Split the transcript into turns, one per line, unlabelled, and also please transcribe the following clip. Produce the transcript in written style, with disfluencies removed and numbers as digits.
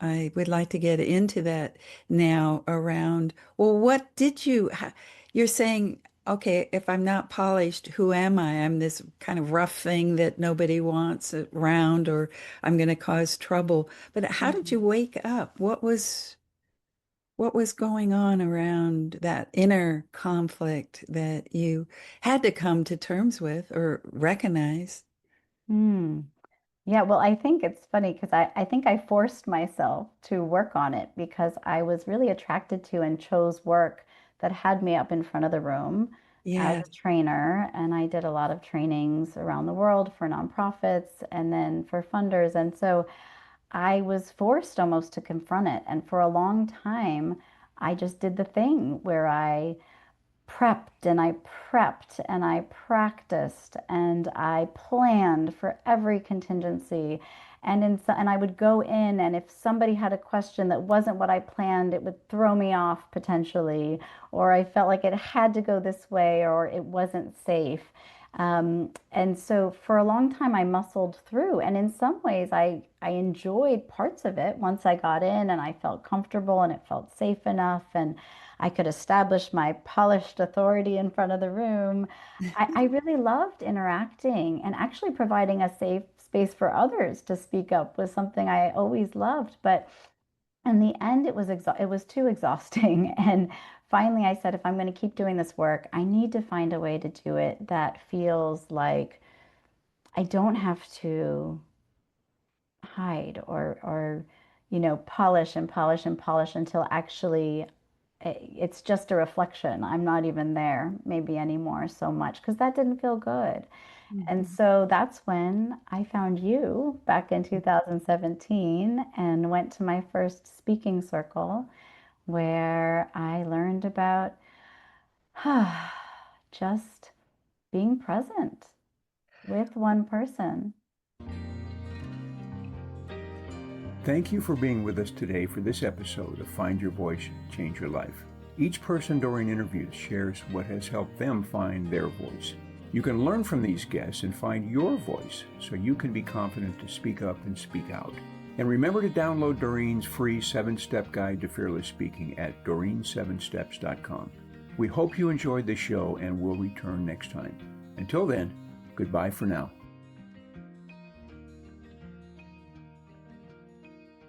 I would like to get into that now around, well, what did you're saying, okay, if I'm not polished, who am I? I'm this kind of rough thing that nobody wants around, or I'm going to cause trouble. But how did you
Mhm.
wake up? What was going on around that inner conflict that you had to come to terms with or recognize?
Hmm. Yeah, well, I think it's funny because I think I forced myself to work on it because I was really attracted to and chose work that had me up in front of the room as
Yeah.
a trainer. And I did a lot of trainings around the world for nonprofits and then for funders. And so I was forced almost to confront it. And for a long time, I just did the thing where I prepped and I practiced and I planned for every contingency. And I would go in, and if somebody had a question that wasn't what I planned, it would throw me off potentially, or I felt like it had to go this way, or it wasn't safe. And so for a long time, I muscled through. And in some ways, I enjoyed parts of it once I got in and I felt comfortable and it felt safe enough. And I could establish my polished authority in front of the room. I really loved interacting and actually providing a safe space for others to speak up was something I always loved. But in the end, it was too exhausting. And finally, I said, if I'm going to keep doing this work, I need to find a way to do it that feels like I don't have to hide or polish and polish and polish until actually it's just a reflection. I'm not even there maybe anymore so much because that didn't feel good. And
Mhm.
so that's when I found you back in 2017 and went to my first speaking circle where I learned about just being present with one person.
Thank you for being with us today for this episode of Find Your Voice, Change Your Life. Each person Doreen interviews shares what has helped them find their voice. You can learn from these guests and find your voice so you can be confident to speak up and speak out. And remember to download Doreen's free 7-step guide to fearless speaking at doreen7steps.com. We hope you enjoyed the show and will return next time. Until then, goodbye for now.